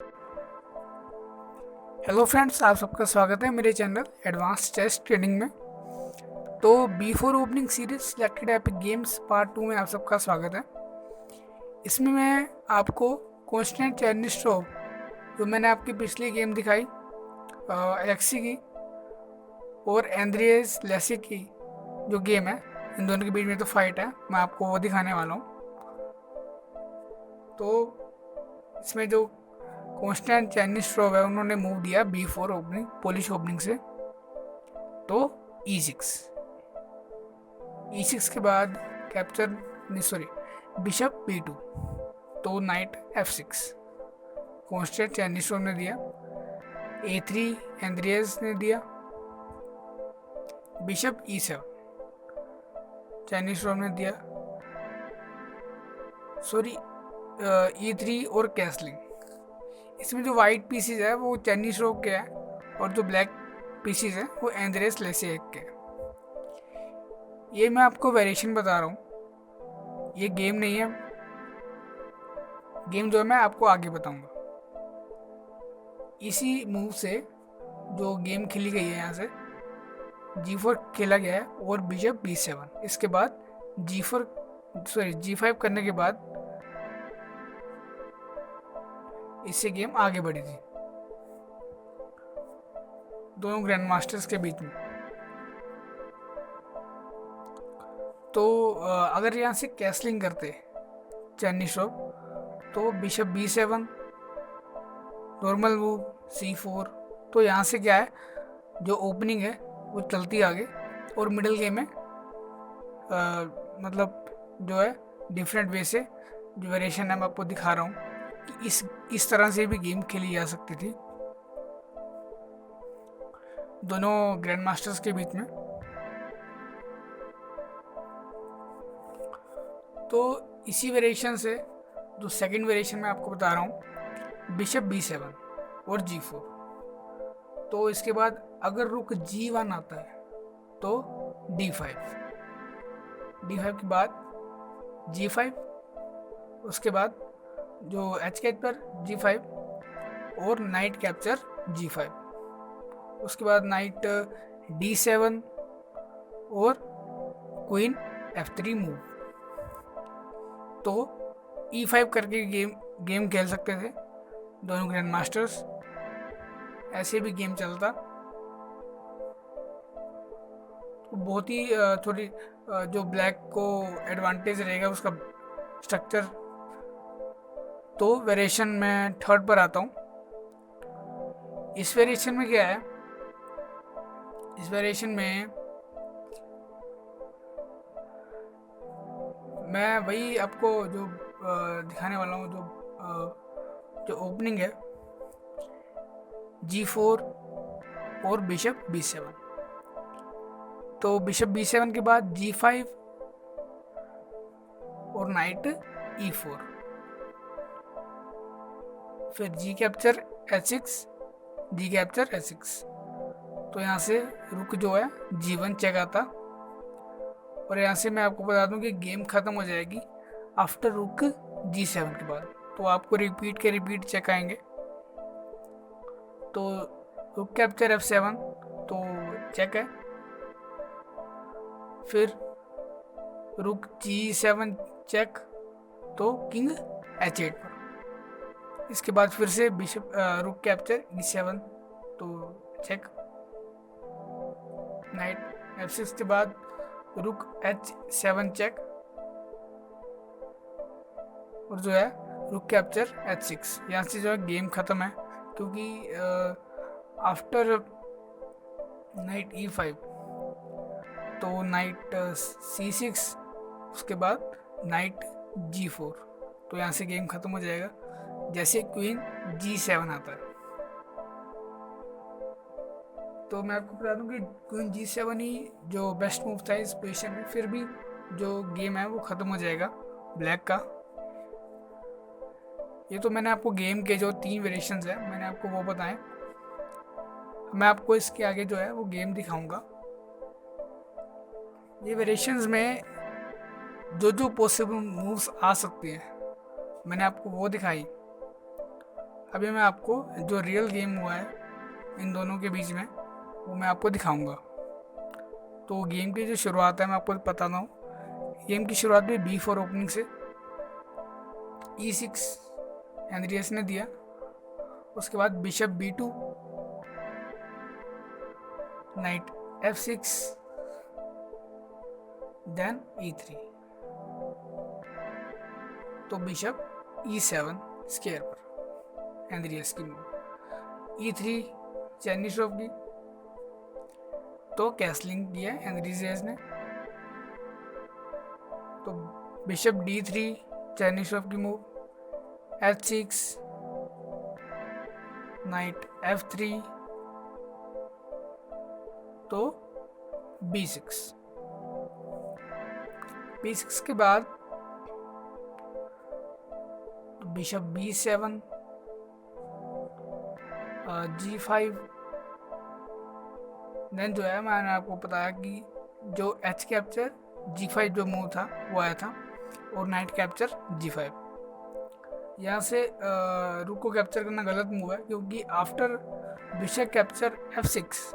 Hello friends, आप सबका स्वागत है मेरे चैनल एडवांस चेस ट्रेनिंग में। तो B4 opening series selected epic games part 2 में आप सबका स्वागत है। इसमें मैं आपको कॉन्स्टेंट चेरनिस्टोव, जो मैंने आपकी पिछली गेम दिखाई एलेक्सी की, और एंड्रियस लेसिक की जो गेम है, इन दोनों के बीच में तो फाइट है, मैं आपको वो दिखाने वाला हूँ। तो इसमें जो कॉन्स्टेंट चेरनिस्टोव है, उन्होंने मूव दिया B4 ओपनिंग, पोलिश ओपनिंग से। तो E6 E6 के बाद कैप्चर नहीं, सॉरी, बिशप B2, तो नाइट F6 कॉन्स्टेंट चेरनिस्टोव ने दिया। A3 एंड्रियस ने दिया। बिशप E7 चेरनिस्टोव ने दिया, सॉरी, E3 और कैसलिंग। इसमें जो वाइट पीसीज है वो चेरनिस्टोव के है, और जो ब्लैक पीसीज है वो एंड्रियस लेसिक के है। ये मैं आपको वेरिएशन बता रहा हूँ, ये गेम नहीं है। गेम जो है मैं आपको आगे बताऊंगा। इसी मूव से जो गेम खेली गई है, यहाँ से G4 खेला गया है और बिशप B7। इसके बाद G5 करने के बाद इससे गेम आगे बढ़ी थी दोनों ग्रैंड मास्टर्स के बीच में। तो अगर यहाँ से कैसलिंग करते चेरनिस्टोव, तो bishop B7, normal move C4। तो यहाँ से क्या है, जो ओपनिंग है वो चलती आगे, और मिडिल गेम में मतलब जो है डिफरेंट वे से जो वेरिएशन है मैं आपको दिखा रहा हूँ कि इस तरह से भी गेम खेली जा सकती थी दोनों ग्रैंड मास्टर्स के बीच में। तो इसी वेरिएशन से जो सेकंड वेरिएशन मैं आपको बता रहा हूँ, बिशप B7 और G4। तो इसके बाद अगर रुक G1 आता है तो D5 के बाद G5, उसके बाद जो H पर G5 और नाइट कैप्चर G5। उसके बाद नाइट D7 और क्वीन F3 मूव। तो E5 करके गेम खेल सकते थे दोनों ग्रैंड मास्टर्स, ऐसे भी गेम चलता। तो बहुत ही थोड़ी जो ब्लैक को एडवांटेज रहेगा उसका स्ट्रक्चर। तो वेरिएशन में थर्ड पर आता हूँ। इस वेरिएशन में क्या है, इस वेरिएशन में मैं वही आपको जो दिखाने वाला हूँ, जो ओपनिंग है G4 और बिशप B7। तो बिशप B7 के बाद G5 और नाइट E4, फिर G capture H6, G capture H6। तो यहाँ से रुक जो है G1 चेक आता, और यहाँ से मैं आपको बता दूं कि गेम ख़त्म हो जाएगी आफ्टर रुक G7 के बाद। तो आपको रिपीट चेक आएंगे। तो रुक कैप्चर F7 तो चेक है, फिर रुक G7 चेक, तो किंग H8 पर। इसके बाद फिर से बिशप रुक कैप्चर E7 तो चेक, नाइट F6 के बाद रुक H7 चेक, और जो है रुक कैप्चर H6। यहाँ से जो है गेम ख़त्म है, क्योंकि आफ्टर नाइट E5 तो नाइट C6, उसके बाद नाइट G4। तो यहाँ से गेम ख़त्म हो जाएगा जैसे क्वीन G7 आता है। तो मैं आपको बता दूं कि क्वीन G7 ही जो बेस्ट मूव था इस पोजीशन में। फिर भी जो गेम है वो ख़त्म हो जाएगा ब्लैक का। ये तो मैंने आपको गेम के जो 3 वेरिएशंस हैं मैंने आपको वो बताएं। मैं आपको इसके आगे जो है वो गेम दिखाऊंगा। ये वेरिएशंस में जो पॉसिबल मूव्स आ सकते हैं मैंने आपको वो दिखाई। अभी मैं आपको जो रियल गेम हुआ है इन दोनों के बीच में वो मैं आपको दिखाऊंगा। तो गेम की जो शुरुआत है मैं आपको बताता हूँ। गेम की शुरुआत भी B4 ओपनिंग से E6 एंड्रियस ने दिया। उसके बाद bishop B2, night F6, then E3। तो बिशप E7 स्क्वायर पर एंड्रियस की मूव। E3 चेनिश्रोव की, तो कैसलिंग किया एंड्रियस ने। तो बिशप D3 चेनिश्रोव की मूव, H6, नाइट F3, तो B6। B6 के बाद बिशप B7, G5। देन जो है मैंने आपको बताया कि जो H कैप्चर G5 जो मूव था वो आया था, और नाइट कैप्चर G5। यहाँ से रुक को कैप्चर करना गलत मूव है, क्योंकि आफ्टर बिशप कैप्चर F6,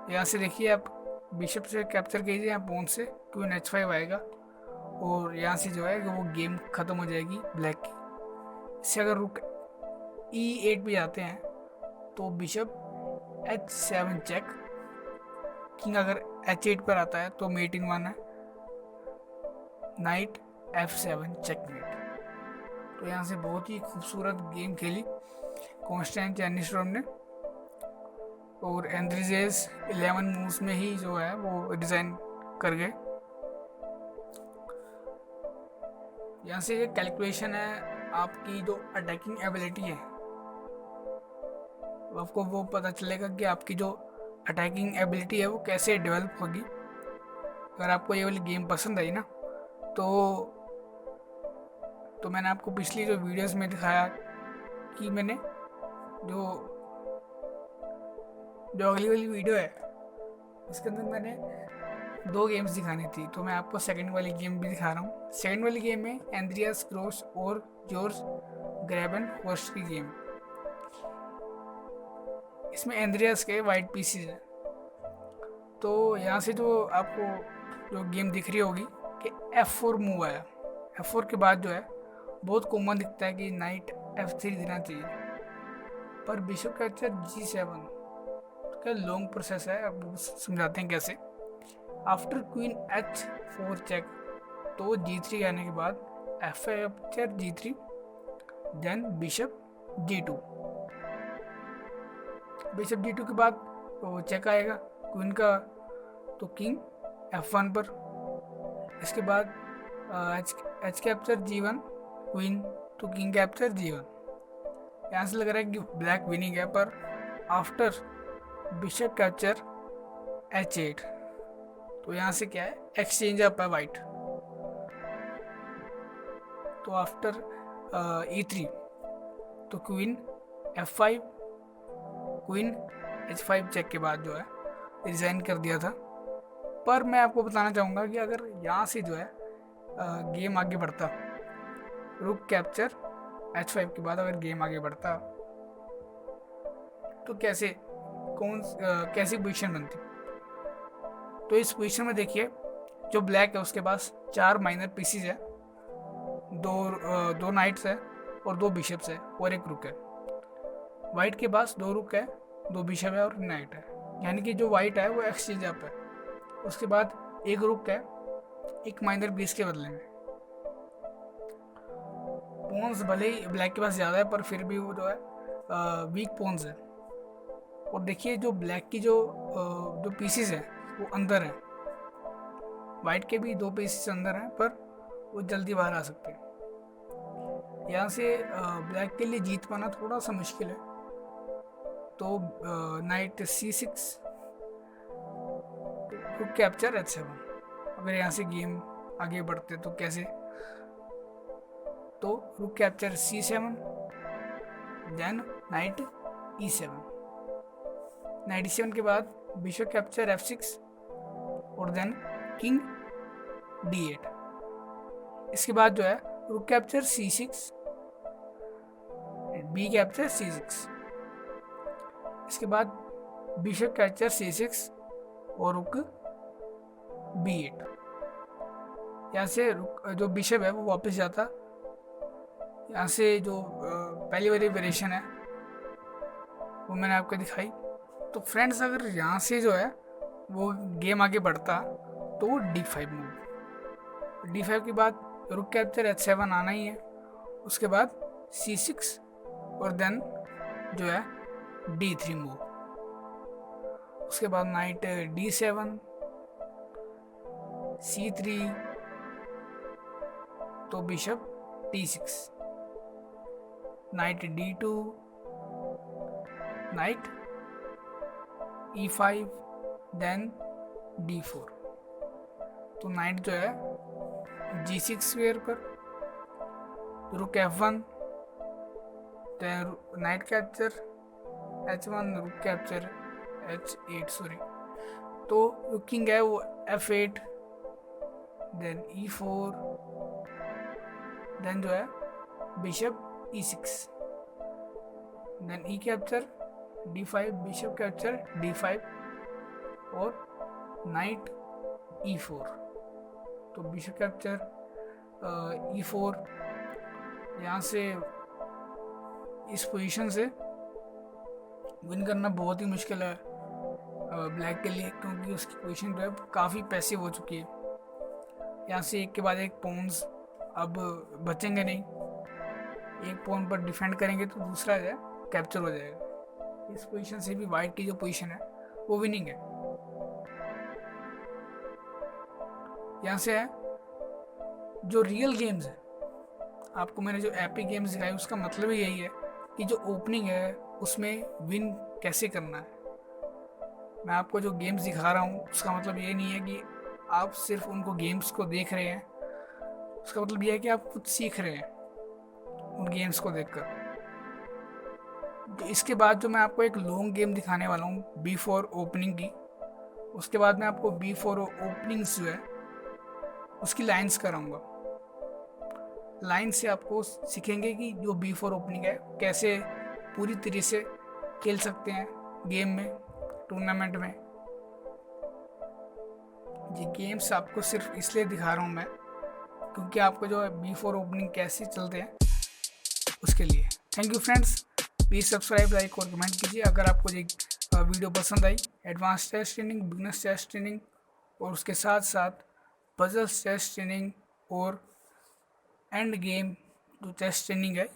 यहाँ से देखिए आप बिशप से कैप्चर कीजिए, यहाँ पॉन से क्वीन H5 आएगा, और यहाँ से जो है वो गेम ख़त्म हो जाएगी ब्लैक की। इससे अगर रुक E8 पे जाते हैं तो बिशप H7 चेक, किंग अगर H8 पर आता है तो मेट इन वन है, नाइट F7 चेकमेट। तो यहाँ से बहुत ही खूबसूरत गेम खेली कॉन्स्टेंटाइन चेनिश्रोव ने, और एंड्रियस 11 मूव्स में ही जो है वो डिज़ाइन कर गए। यहाँ से ये कैलकुलेशन है आपकी जो अटैकिंग एबिलिटी है, आपको वो पता चलेगा कि आपकी जो अटैकिंग एबिलिटी है वो कैसे डेवलप होगी। अगर आपको ये वाली गेम पसंद आई ना, तो मैंने आपको पिछली जो वीडियोस में दिखाया कि मैंने जो अगली वाली वीडियो है इसके अंदर मैंने 2 गेम्स दिखानी थी, तो मैं आपको सेकंड वाली गेम भी दिखा रहा हूँ। सेकंड वाली गेम में एंड्रियास क्रोस और जॉर्ज ग्रेबेनहॉर्स्ट की गेम। इसमें एंड्रियास के वाइट पीसीज हैं। तो यहाँ से जो आपको जो गेम दिख रही होगी कि F4 मूव आया। F4 के बाद जो है बहुत कॉमन दिखता है कि नाइट F3 देना चाहिए, पर बिशप कैप्चर G7 का लॉन्ग प्रोसेस है, अब समझाते हैं कैसे। आफ्टर क्वीन H4 चेक, तो G3 आने के बाद F capture G3, then bishop G2। Bishop G2 के बाद तो चेक आएगा क्वीन का, तो किंग F1 पर। इसके बाद H कैप्चर G1 क्वीन, तो किंग कैप्चर G1। यहाँ से लग रहा है कि ब्लैक विनिंग है, पर आफ्टर बिशप कैप्चर H8, तो यहाँ से क्या है एक्सचेंज अप है वाइट। तो आफ्टर E3, तो queen F5, queen H5 check के बाद जो है रिजाइन कर दिया था। पर मैं आपको बताना चाहूँगा कि अगर यहाँ से जो है गेम आगे बढ़ता, रुक कैप्चर H5 के बाद अगर गेम आगे बढ़ता, तो कैसी पोजीशन बनती। तो इस पोजीशन में देखिए जो ब्लैक है उसके पास 4 माइनर पीसीज है, दो नाइट्स है और 2 बिशप्स है और 1 रुक है। वाइट के पास 2 रुक है, 2 बिशप है और नाइट है, यानी कि जो वाइट है वो एक्सचेंज अप है। उसके बाद 1 रुक है 1 माइनर पीस के बदले में। पॉन्स भले ही ब्लैक के पास ज़्यादा है, पर फिर भी वो जो है वीक पॉन्स है। और देखिए जो ब्लैक की जो पीसेस है वो अंदर है, वाइट के भी 2 पीसेस अंदर हैं, पर वो जल्दी बाहर आ सकते हैं। यहाँ से ब्लैक के लिए जीत पाना थोड़ा सा मुश्किल है। तो नाइट C6, रुक कैप्चर H7। अगर यहाँ से गेम आगे बढ़ते तो कैसे, तो रुक capture C7, then night E7। Night E7 के बाद बिशप कैप्चर F6 और देन किंग D8। इसके बाद जो है रुक capture C6, be capture C6। इसके बाद बिशप कैप्चर C6 और रुक B8। यहाँ से जो बिशप है वो वापस जाता। यहाँ से जो पहली वाली वेरिएशन है वो मैंने आपको दिखाई। तो फ्रेंड्स अगर यहाँ से जो है वो गेम आगे बढ़ता तो वो D5 मूव। D5 के बाद रुक कैप्चर H7 आना ही है। उसके बाद C6 और देन जो है D3 मूव। उसके बाद नाइट D7 C3 तो bishop D6, night D2, night E5 then D4। तो नाइट जो है G6 स्क्वायर पर, रुक F1 then night capture H1, रुक कैप्चर H8 सॉरी। तो रुकिंग है वो F8 देन E4 देन जो है bishop E6 then E capture D5, bishop capture D5 और नाइट E4। तो बिशप कैप्चर E4। यहाँ से इस पोजीशन से विन करना बहुत ही मुश्किल है ब्लैक के लिए, क्योंकि उसकी पोजीशन जो है काफ़ी पैसिव हो चुकी है। यहाँ से एक के बाद एक पॉन्स अब बचेंगे नहीं। एक पॉन पर डिफेंड करेंगे तो दूसरा जो है कैप्चर हो जाएगा। इस पोजीशन से भी वाइट की जो पोजीशन है वो विनिंग है। यहाँ से है जो रियल गेम्स है, आपको मैंने जो एपिक गेम्स दिखाई उसका मतलब ही यही है कि जो ओपनिंग है उसमें विन कैसे करना है। मैं आपको जो गेम्स दिखा रहा हूँ उसका मतलब ये नहीं है कि आप सिर्फ उनको गेम्स को देख रहे हैं। उसका मतलब ये है कि आप कुछ सीख रहे हैं उन गेम्स को देखकर। तो इसके बाद जो मैं आपको एक लॉन्ग गेम दिखाने वाला हूँ B4 ओपनिंग की, उसके बाद मैं आपको B4 ओपनिंग्स जो है उसकी लाइंस कराऊंगा। लाइन से आपको सीखेंगे कि जो B4 ओपनिंग है कैसे पूरी तरह से खेल सकते हैं गेम में, टूर्नामेंट में। ये गेम्स आपको सिर्फ इसलिए दिखा रहा हूँ मैं क्योंकि आपको जो है B4 ओपनिंग कैसे चलते हैं उसके लिए। Thank you friends, please subscribe, like और कमेंट कीजिए। अगर आपको ये वीडियो पसंद आई, advance chess training, beginners chess training और उसके साथ साथ पजल्स चेस ट्रेनिंग और एंड गेम जो चेस ट्रेनिंग है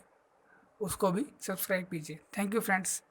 उसको भी सब्सक्राइब कीजिए। Thank you friends.